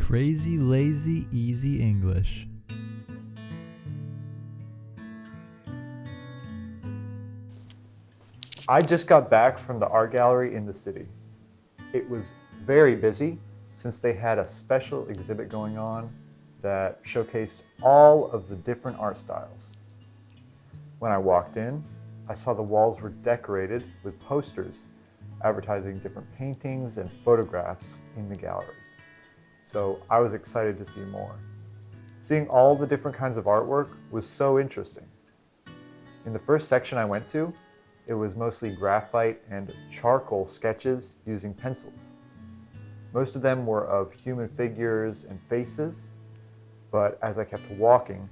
Crazy, lazy, easy English. I just got back from the art gallery in the city. It was very busy since they had a special exhibit going on that showcased all of the different art styles. When I walked in, I saw the walls were decorated with posters advertising different paintings and photographs in the gallery. So I was excited to see more. Seeing all the different kinds of artwork was so interesting. In the first section I went to, it was mostly graphite and charcoal sketches using pencils. Most of them were of human figures and faces, but as I kept walking,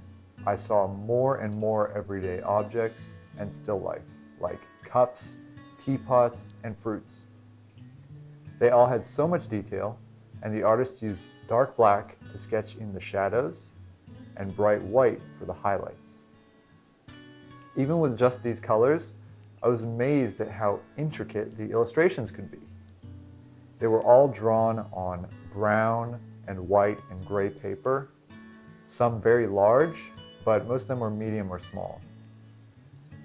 I saw more and more everyday objects and still life, like cups, teapots, and fruits. They all had so much detail, and the artists used dark black to sketch in the shadows and bright white for the highlights. Even with just these colors, I was amazed at how intricate the illustrations could be. They were all drawn on brown and white and gray paper, some very large, but most of them were medium or small.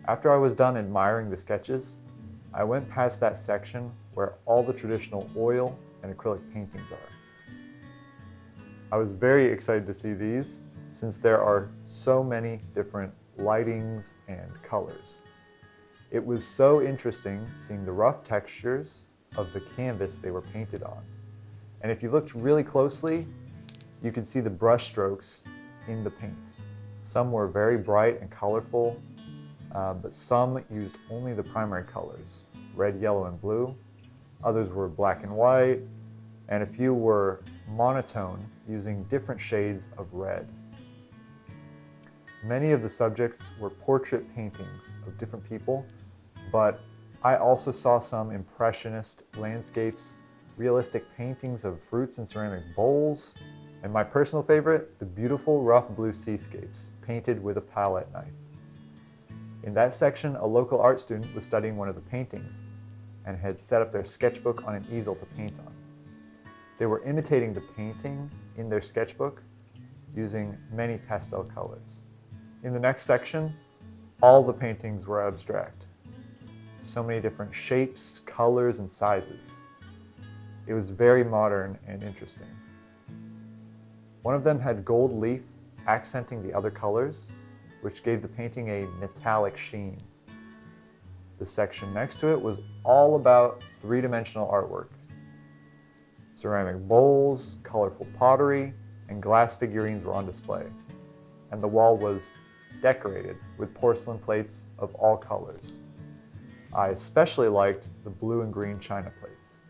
After I was done admiring the sketches, I went past that section where all the traditional oil and acrylic paintings are. I was very excited to see these since there are so many different lightings and colors. It was so interesting seeing the rough textures of the canvas they were painted on. And if you looked really closely, you could see the brush strokes in the paint. Some were very bright and colorful, but some used only the primary colors, red, yellow, and blue. Others were black and white, and a few were monotone, using different shades of red. Many of the subjects were portrait paintings of different people, but I also saw some Impressionist landscapes, realistic paintings of fruits and ceramic bowls, and my personal favorite, the beautiful rough blue seascapes painted with a palette knife. In that section, a local art student was studying one of the paintings and had set up their sketchbook on an easel to paint on. They were imitating the painting in their sketchbook using many pastel colors. In the next section, all the paintings were abstract. So many different shapes, colors, and sizes. It was very modern and interesting. One of them had gold leaf accenting the other colors, which gave the painting a metallic sheen. The section next to it was all about three-dimensional artwork. Ceramic bowls, colorful pottery, and glass figurines were on display, and the wall was decorated with porcelain plates of all colors. I especially liked the blue and green china plates.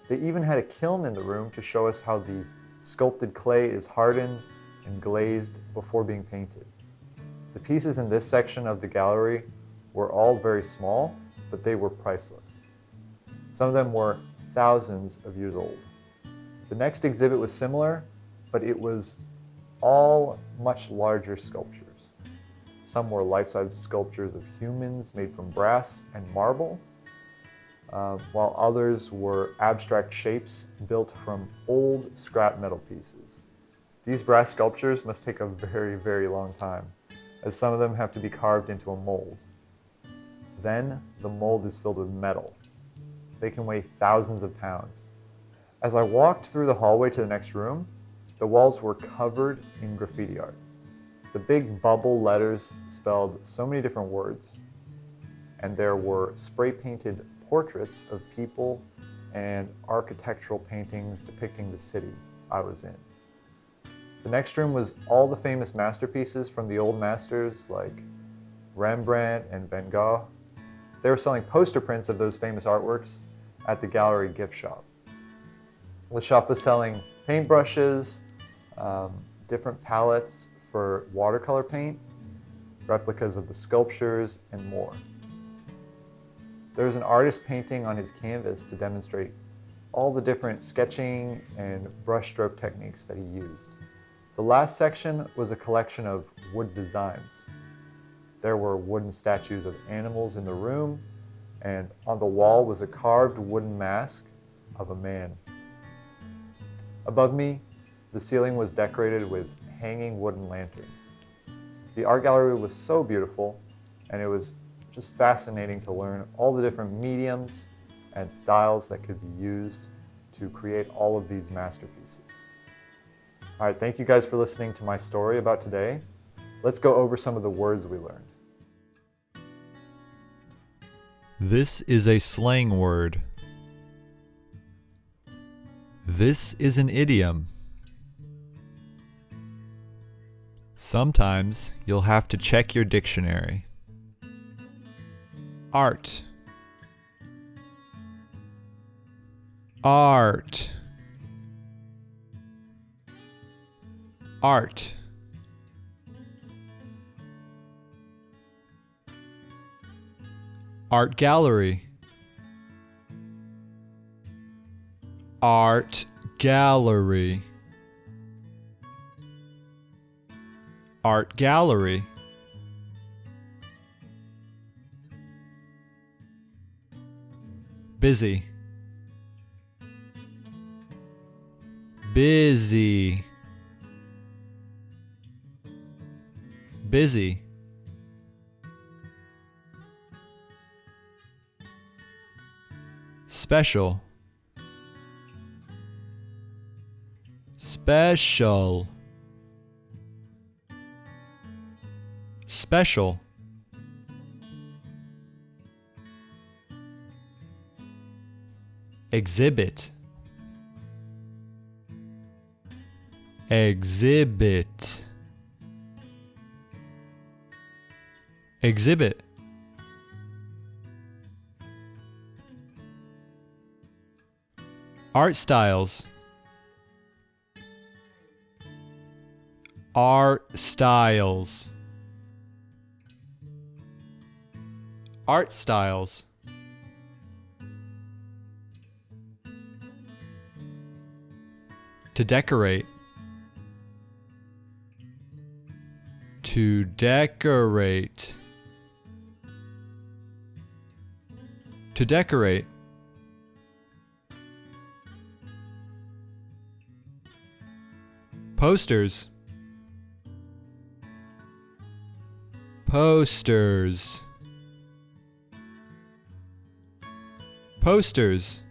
They even had a kiln in the room to show us how the sculpted clay is hardened and glazed before being painted. The pieces in this section of the gallery were all very small, but they were priceless. Some of them were thousands of years old. The next exhibit was similar, but it was all much larger sculptures. Some were life-size sculptures of humans made from brass and marble, while others were abstract shapes built from old scrap metal pieces. These brass sculptures must take a very, very long time, as some of them have to be carved into a mold. Then, the mold is filled with metal. They can weigh thousands of pounds. As I walked through the hallway to the next room, the walls were covered in graffiti art. The big Babble letters spelled so many different words, and there were spray-painted portraits of people and architectural paintings depicting the city I was in. The next room was all the famous masterpieces from the old masters like Rembrandt and Van Gogh. They were selling poster prints of those famous artworks at the gallery gift shop. The shop was selling paintbrushes, different palettes for watercolor paint, replicas of the sculptures, and more. There was an artist painting on his canvas to demonstrate all the different sketching and brushstroke techniques that he used. The last section was a collection of wood designs. There were wooden statues of animals in the room, and on the wall was a carved wooden mask of a man. Above me, The ceiling was decorated with hanging wooden lanterns. The art gallery was so beautiful, and it was just fascinating to learn all the different mediums and styles that could be used to create all of these masterpieces. All right, thank you guys for listening to my story about today. Let's go over some of the words we learned. This is a slang word. This is an idiom. Sometimes you'll have to check your dictionary. Art. Art. Art. Art gallery. Art gallery. Art gallery. Busy. Busy. Busy. Special. Special. Special. Exhibit. Exhibit. Exhibit. Art styles. Art styles. Art styles. To decorate. To decorate. To decorate. Posters. Posters. Posters.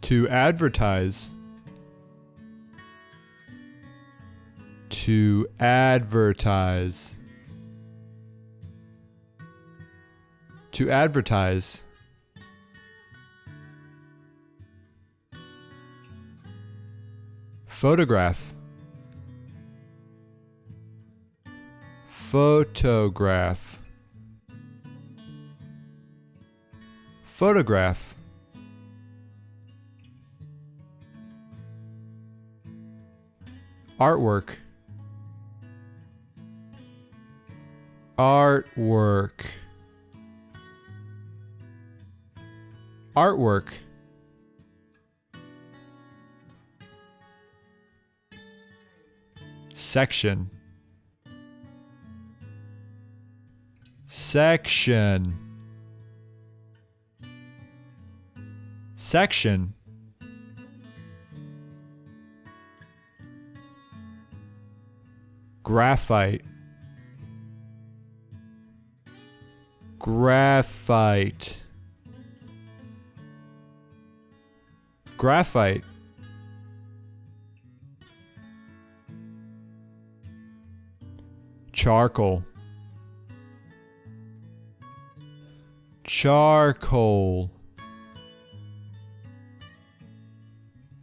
To advertise. To advertise. To advertise. Photograph. Photograph. Photograph. Artwork. Artwork. Artwork. Section. Section. Section. Graphite. Graphite. Graphite. Charcoal. Charcoal.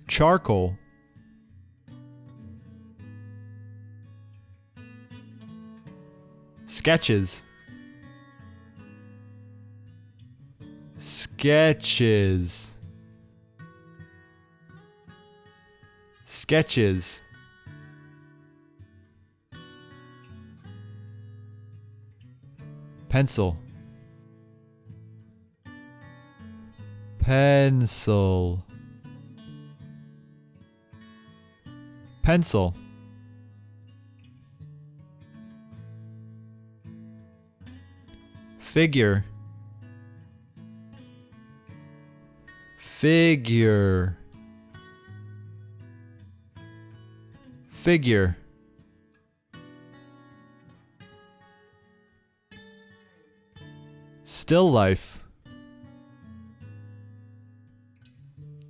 Charcoal. Sketches. Sketches. Sketches. Pencil. Pencil. Pencil. Figure. Figure. Figure. Still life.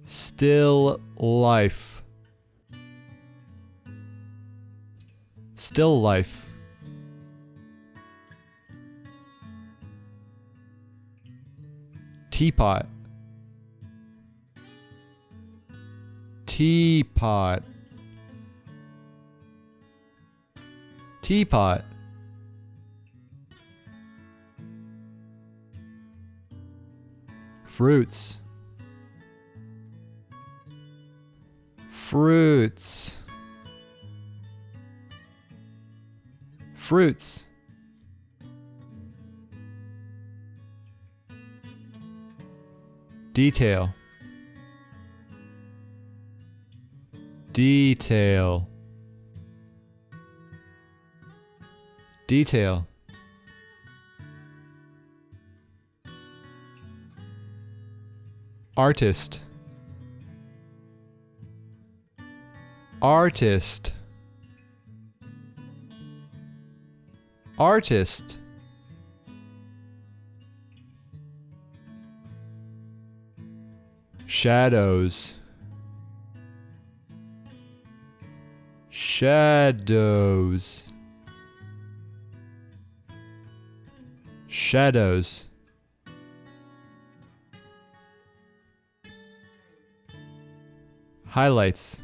Still life. Still life. Teapot. Teapot. Teapot. Fruits. Fruits. Fruits. Detail. Detail. Detail. Artist. Artist. Artist. Shadows. Shadows. Shadows. Highlights.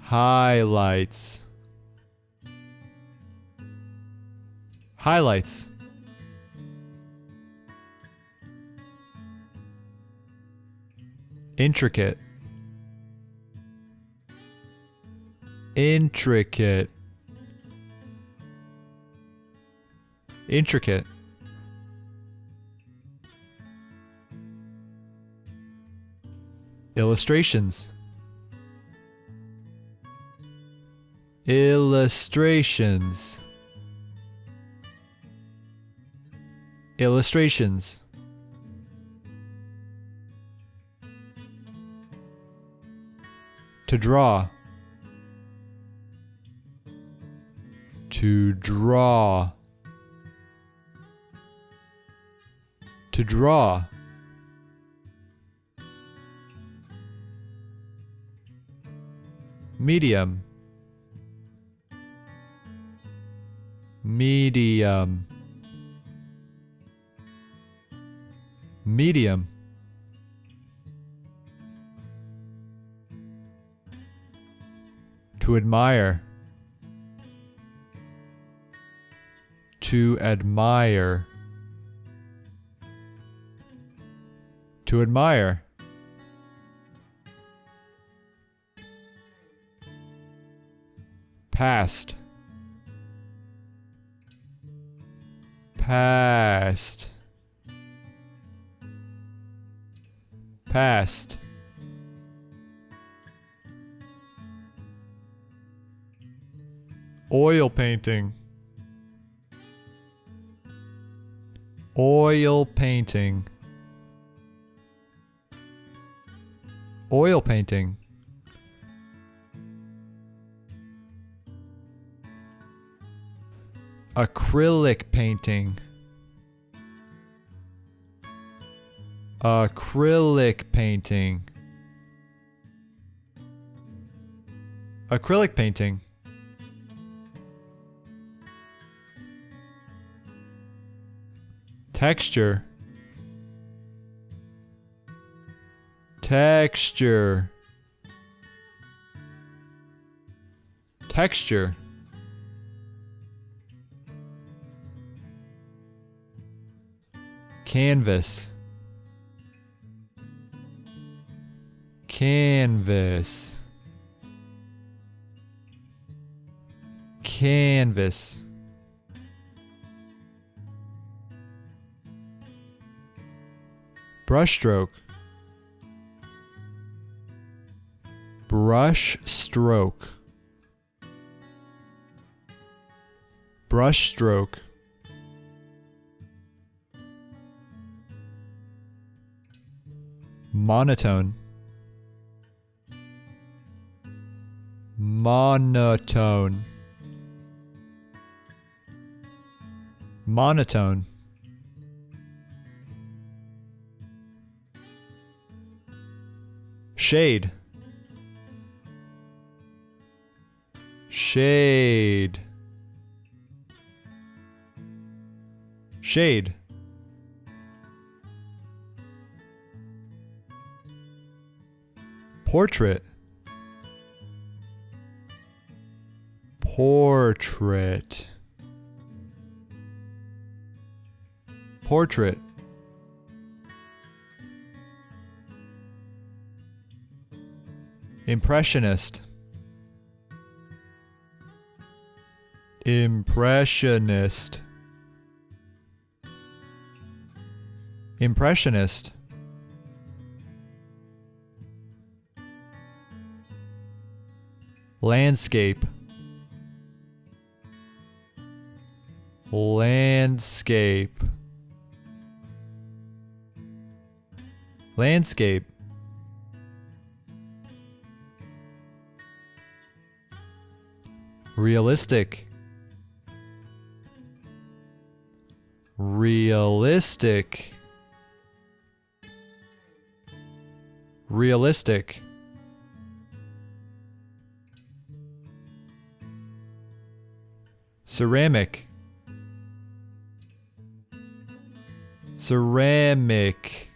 Highlights. Highlights. Intricate. Intricate. Intricate. Illustrations. Illustrations. Illustrations. To draw. To draw. To draw. Medium. Medium. Medium. To admire. To admire. To admire. Past. Past. Past. Oil painting. Oil painting. Oil painting. Acrylic painting. Acrylic painting. Acrylic painting. Texture. Texture. Texture. Canvas. Canvas. Canvas. Brushstroke. Brushstroke. Brushstroke. monotone, monotone, monotone, shade, shade, shade, portrait, portrait, portrait, impressionist, impressionist, impressionist, landscape, landscape, landscape, realistic, realistic, realistic, ceramic, ceramic,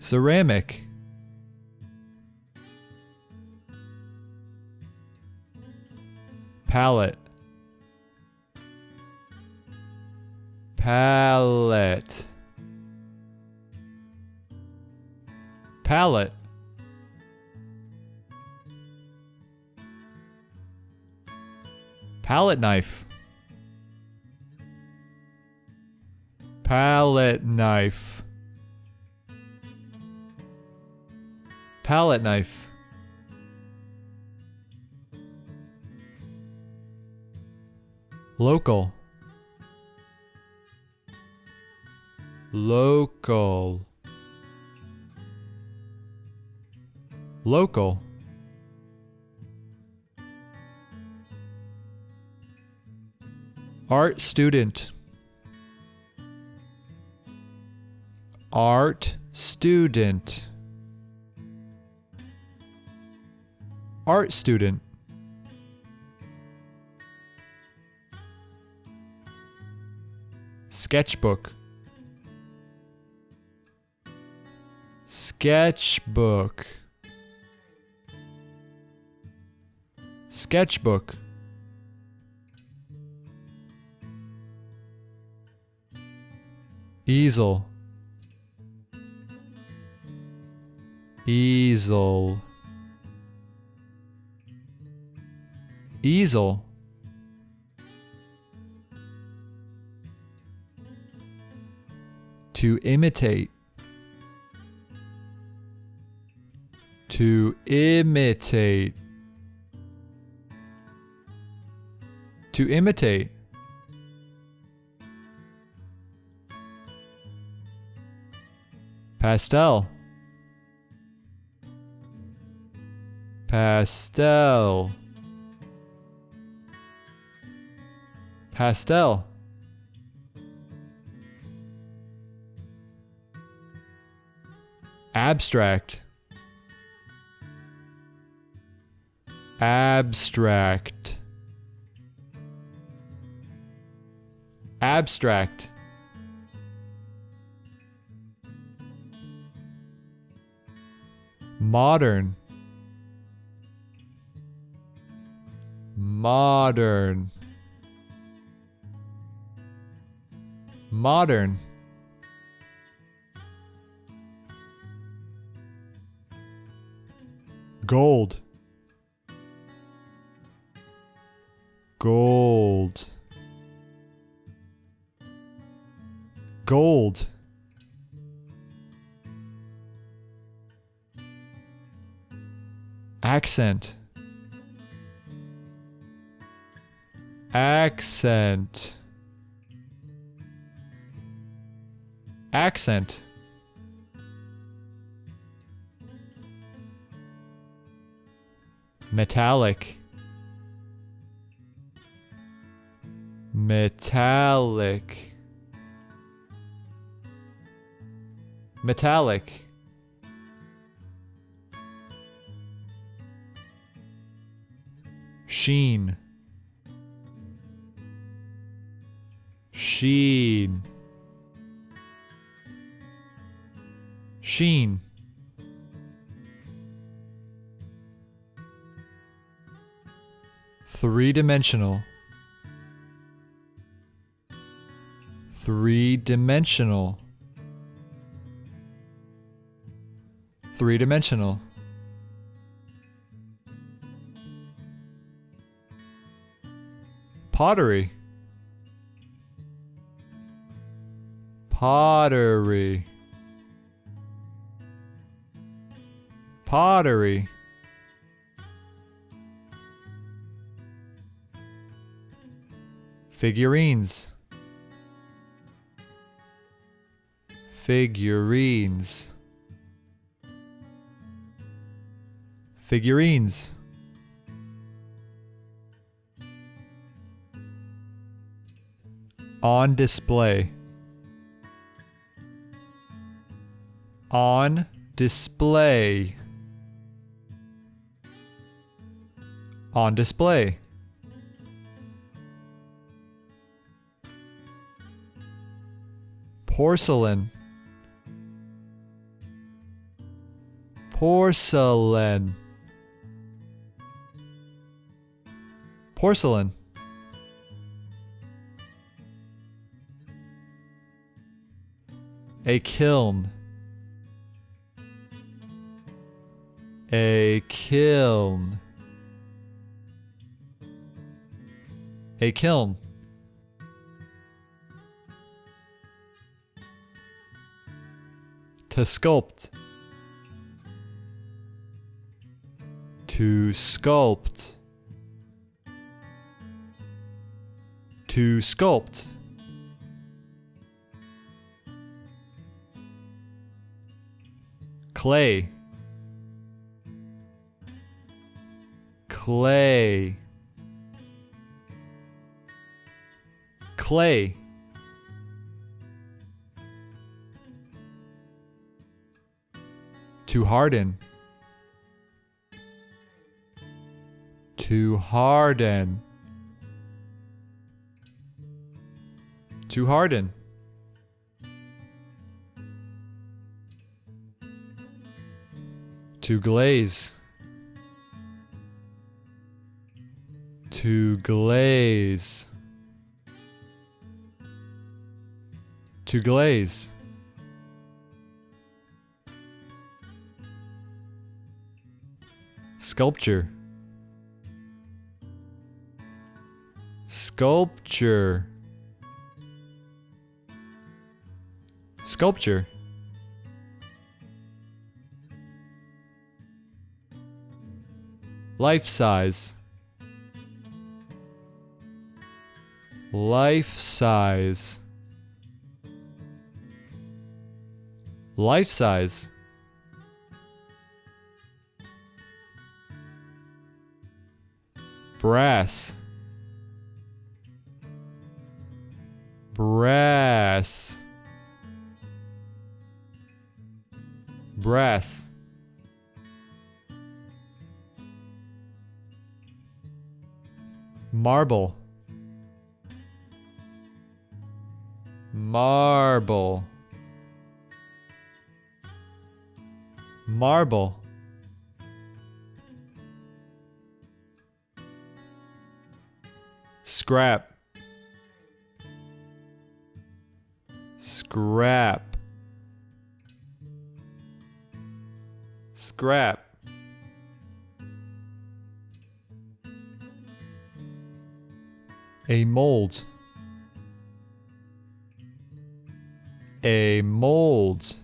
ceramic, palette, palette, palette, palette knife, palette knife, palette knife, local, local, local, art student, art student, art student, sketchbook, sketchbook, sketchbook, easel, easel, easel, to imitate, to imitate, to imitate, pastel, pastel, pastel, abstract, abstract, abstract, modern, modern, modern, gold, gold, gold, accent, accent, Accent. Metallic. Metallic. Metallic. Sheen. Sheen. Sheen. Three-dimensional. Three-dimensional. Three-dimensional. Pottery. Pottery. Pottery. Figurines. Figurines. Figurines. On display. On display. On display. Porcelain. Porcelain. Porcelain. A kiln. A kiln. A kiln. To sculpt. To sculpt. To sculpt. Clay. Clay. Clay. To harden. To harden. To harden. To glaze. To glaze. To glaze. Sculpture. Sculpture. Sculpture. Life size. Life size. Life size. Brass. Brass. Brass. Marble. Marble. Marble. Scrap. Scrap. Scrap. A mold. A mold.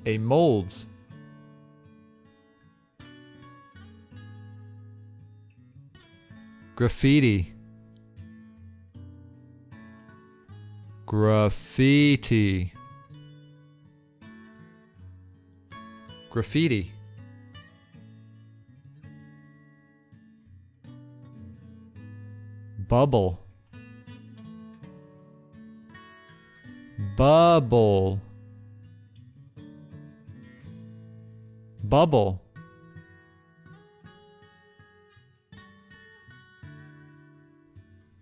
A mold. Graffiti. Graffiti. Graffiti. Bubble. Bubble. Bubble.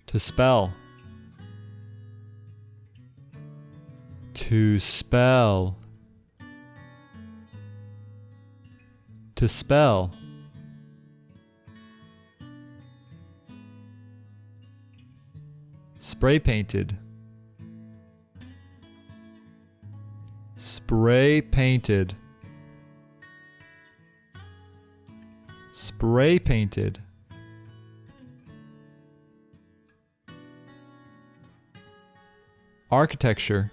To spell. To spell. To spell. Spray painted. Spray painted. Spray painted. Architecture.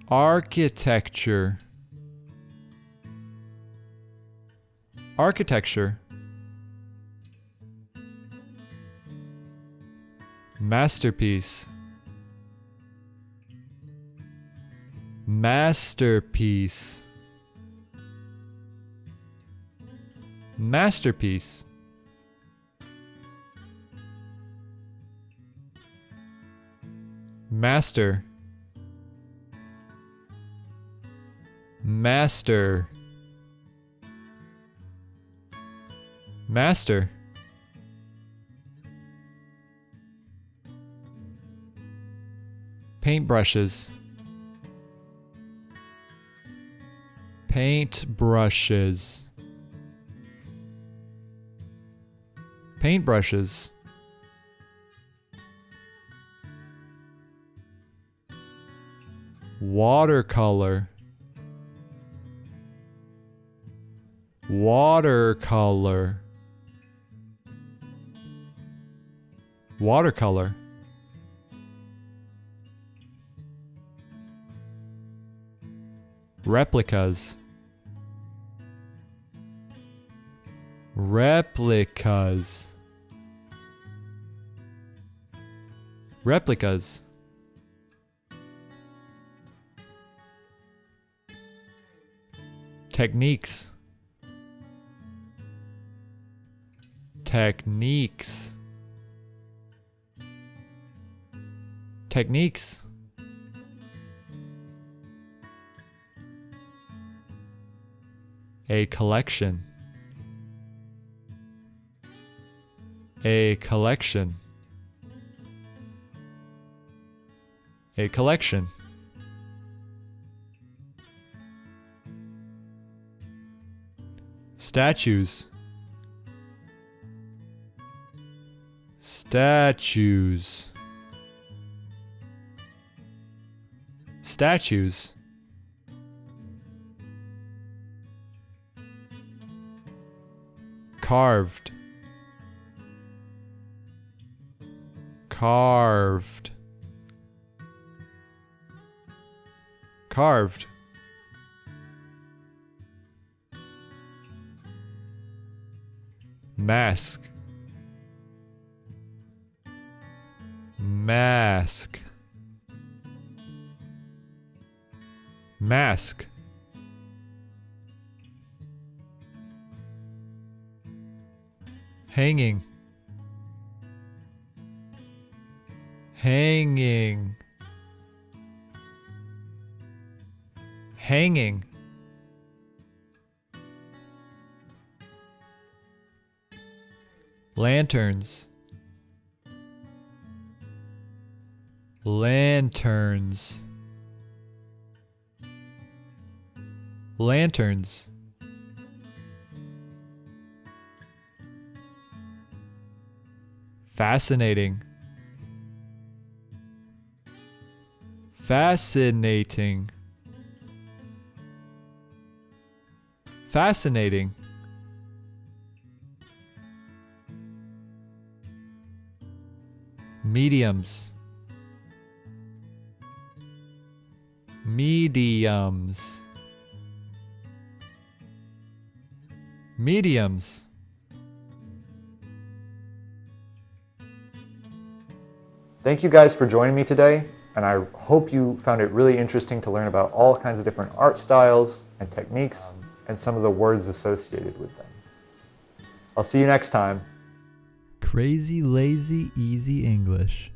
Architecture. Architecture. Masterpiece. Masterpiece. Masterpiece. Master. Master. Master. Paintbrushes. Paintbrushes. Paintbrushes. Watercolor. Watercolor. Watercolor. Replicas. Replicas. Replicas. Techniques. Techniques. Techniques. A collection. A collection. A collection. Statues. Statues. Statues. Carved. Carved. Carved. Mask. Mask. Mask. Hanging. Hanging. Hanging. Lanterns. Lanterns. Lanterns. Fascinating. Fascinating. Fascinating. Mediums. Mediums. Mediums. Thank you guys for joining me today, and I hope you found it really interesting to learn about all kinds of different art styles and techniques and some of the words associated with them. I'll see you next time. Crazy, lazy, easy English.